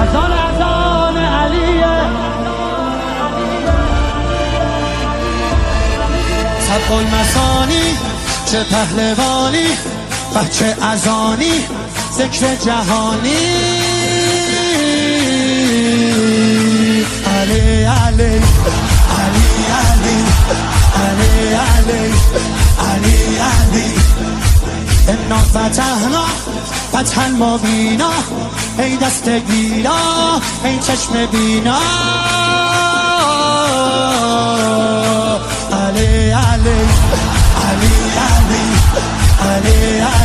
اذان علیه صدق المثانی چه پهلوانی بچه ازانی ذکر جهانی علی علی علی علی علی علی علی علی انا فتحنا فتحا مبینا ای دست گیرا ای چشم بینا علی علی علی علی علی علی